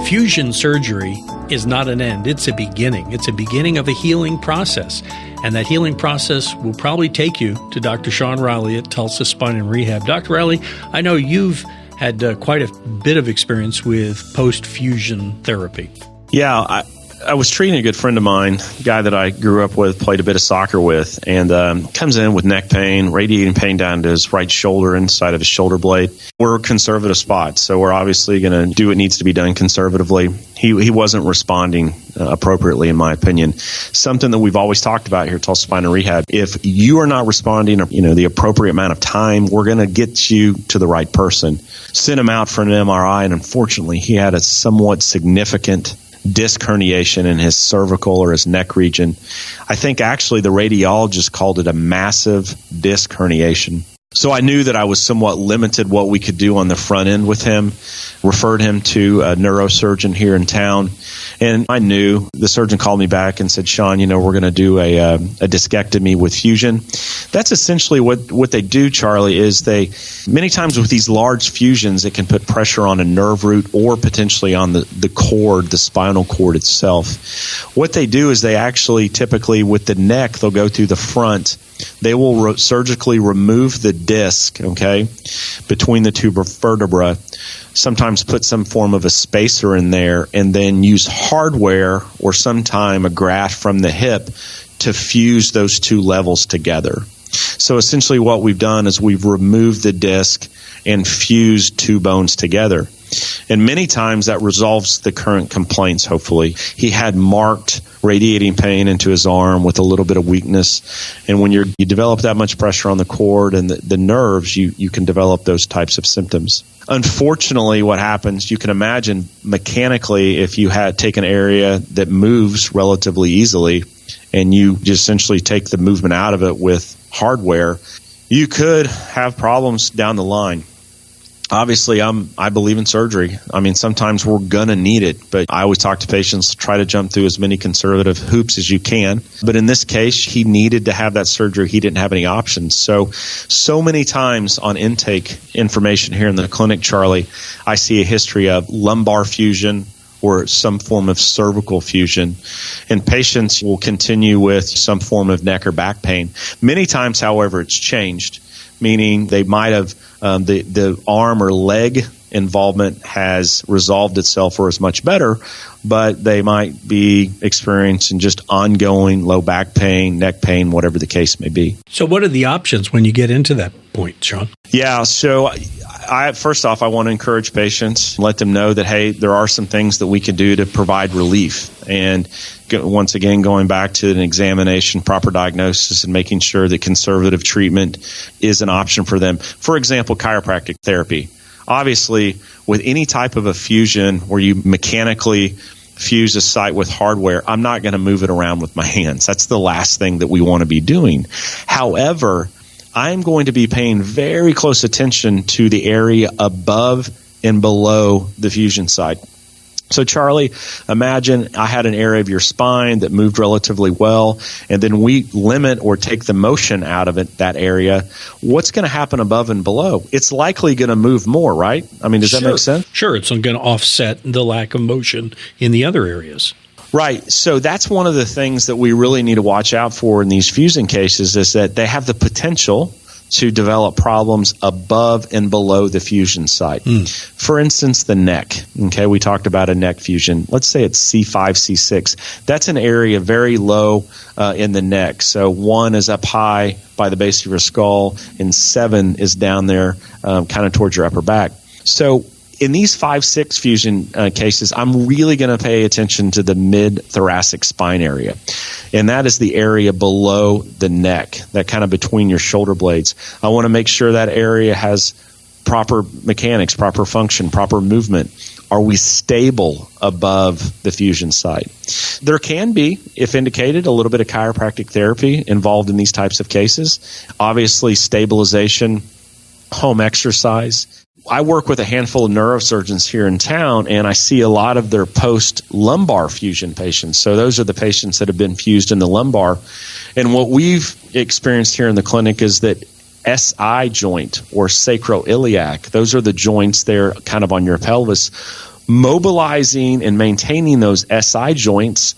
Fusion surgery is not an end. It's a beginning. It's a beginning of a healing process. And that healing process will probably take you to Dr. Sean Riley at Tulsa Spine and Rehab. Dr. Riley, I know you've had quite a bit of experience with post-fusion therapy. Yeah, I was treating a good friend of mine, a guy that I grew up with, played a bit of soccer with, and comes in with neck pain, radiating pain down to his right shoulder, inside of his shoulder blade. We're conservative spots, so we're obviously going to do what needs to be done conservatively. He wasn't responding appropriately, in my opinion. Something that we've always talked about here at Tulsa Spine and Rehab. If you are not responding, the appropriate amount of time, we're going to get you to the right person. Sent him out for an MRI, and unfortunately, he had a somewhat significant disc herniation in his cervical or his neck region. I think actually the radiologist called it a massive disc herniation. So I knew that I was somewhat limited what we could do on the front end with him, referred him to a neurosurgeon here in town. And I knew the surgeon called me back and said, Sean, we're going to do a discectomy with fusion. That's essentially what they do, Charlie, is many times with these large fusions, it can put pressure on a nerve root or potentially on the cord, the spinal cord itself. What they do is they actually typically with the neck, they'll go through the front. They will surgically remove the disc, between the two vertebrae, sometimes put some form of a spacer in there, and then use hardware or sometime a graft from the hip to fuse those two levels together. So essentially what we've done is we've removed the disc and fused two bones together. And many times that resolves the current complaints, hopefully. He had marked radiating pain into his arm with a little bit of weakness. And when you develop that much pressure on the cord and the nerves, you can develop those types of symptoms. Unfortunately, what happens, you can imagine mechanically, if you had taken an area that moves relatively easily and you just essentially take the movement out of it with hardware, you could have problems down the line. Obviously, I believe in surgery. Sometimes we're going to need it, but I always talk to patients, try to jump through as many conservative hoops as you can. But in this case, he needed to have that surgery. He didn't have any options. So many times on intake information here in the clinic, Charlie, I see a history of lumbar fusion or some form of cervical fusion. And patients will continue with some form of neck or back pain. Many times, however, it's changed, meaning they might have the arm or leg involvement has resolved itself or is much better, but they might be experiencing just ongoing low back pain, neck pain, whatever the case may be. So what are the options when you get into that point, Sean? Yeah, so first off, I want to encourage patients, let them know that, hey, there are some things that we can do to provide relief. And once again, going back to an examination, proper diagnosis, and making sure that conservative treatment is an option for them. For example, chiropractic therapy. Obviously, with any type of a fusion where you mechanically fuse a site with hardware, I'm not going to move it around with my hands. That's the last thing that we want to be doing. However, I'm going to be paying very close attention to the area above and below the fusion site. So, Charlie, imagine I had an area of your spine that moved relatively well, and then we limit or take the motion out of it, that area. What's going to happen above and below? It's likely going to move more, right? Does that make sense? Sure. It's going to offset the lack of motion in the other areas. Right. So that's one of the things that we really need to watch out for in these fusion cases is that they have the potential to develop problems above and below the fusion site. For instance, the neck. We talked about a neck fusion. Let's say it's C5, C6. That's an area very low in the neck. So 1 is up high by the base of your skull, and 7 is down there kind of towards your upper back. So in these 5-6 fusion cases, I'm really going to pay attention to the mid-thoracic spine area. And that is the area below the neck, that kind of between your shoulder blades. I want to make sure that area has proper mechanics, proper function, proper movement. Are we stable above the fusion site? There can be, if indicated, a little bit of chiropractic therapy involved in these types of cases. Obviously, stabilization, home exercise. I work with a handful of neurosurgeons here in town, and I see a lot of their post-lumbar fusion patients. So those are the patients that have been fused in the lumbar. And what we've experienced here in the clinic is that SI joint or sacroiliac, those are the joints there kind of on your pelvis. mobilizing and maintaining those SI joints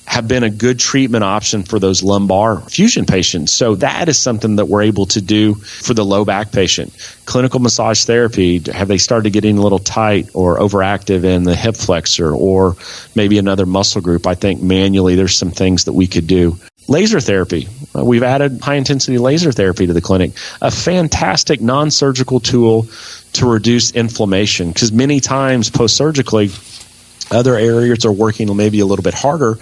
have been a good treatment option for those lumbar fusion patients. So that is something that we're able to do for the low back patient. Clinical massage therapy, have they started getting a little tight or overactive in the hip flexor or maybe another muscle group? I think manually there's some things that we could do. Laser therapy. We've added high-intensity laser therapy to the clinic, a fantastic non-surgical tool to reduce inflammation, because many times post-surgically, other areas are working maybe a little bit harder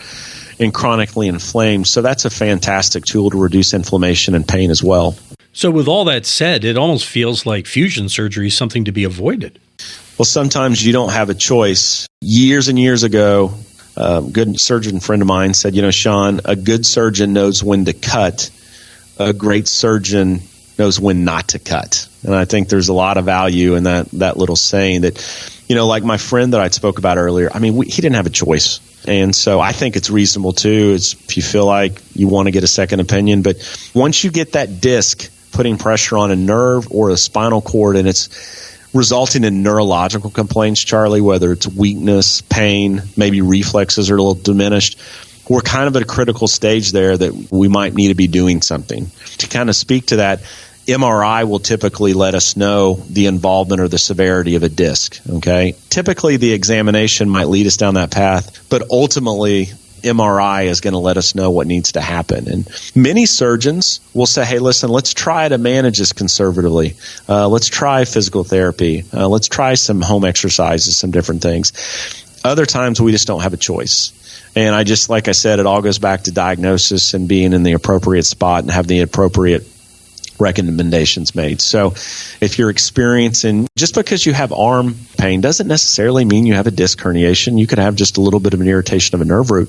and chronically inflamed. So that's a fantastic tool to reduce inflammation and pain as well. So with all that said, it almost feels like fusion surgery is something to be avoided. Well, sometimes you don't have a choice. Years and years ago, a good surgeon friend of mine said, Sean, a good surgeon knows when to cut. A great surgeon knows when not to cut. And I think there's a lot of value in that little saying that, like my friend that I spoke about earlier, he didn't have a choice. And so I think it's reasonable too, if you feel like you want to get a second opinion. But once you get that disc putting pressure on a nerve or a spinal cord and it's resulting in neurological complaints, Charlie, whether it's weakness, pain, maybe reflexes are a little diminished, we're kind of at a critical stage there that we might need to be doing something. To kind of speak to that, MRI will typically let us know the involvement or the severity of a disc, okay? Typically, the examination might lead us down that path, but ultimately, MRI is going to let us know what needs to happen. And many surgeons will say, hey, listen, let's try to manage this conservatively. Let's try physical therapy. Let's try some home exercises, some different things. Other times, we just don't have a choice. And like I said, it all goes back to diagnosis and being in the appropriate spot and have the appropriate recommendations made. So if you're experiencing, just because you have arm pain doesn't necessarily mean you have a disc herniation. You could have just a little bit of an irritation of a nerve root.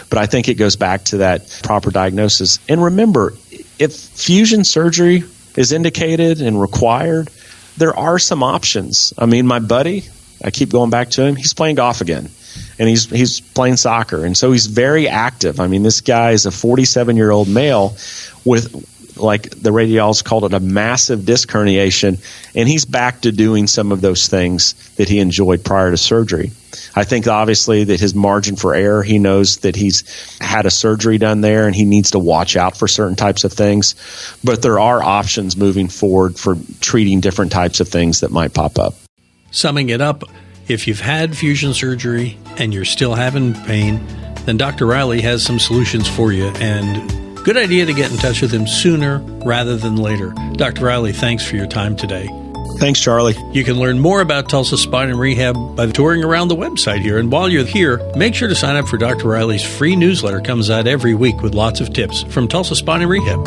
But I think it goes back to that proper diagnosis. And remember, if fusion surgery is indicated and required, there are some options. My buddy, I keep going back to him, he's playing golf again. And he's playing soccer. And so he's very active. This guy is a 47-year-old male with, like the radiologists called it, a massive disc herniation, and he's back to doing some of those things that he enjoyed prior to surgery. I think obviously that his margin for error, he knows that he's had a surgery done there and he needs to watch out for certain types of things, but there are options moving forward for treating different types of things that might pop up. Summing it up, if you've had fusion surgery and you're still having pain, then Dr. Riley has some solutions for you, and good idea to get in touch with him sooner rather than later. Dr. Riley, thanks for your time today. Thanks, Charlie. You can learn more about Tulsa Spine and Rehab by touring around the website here. And while you're here, make sure to sign up for Dr. Riley's free newsletter. Comes out every week with lots of tips from Tulsa Spine and Rehab.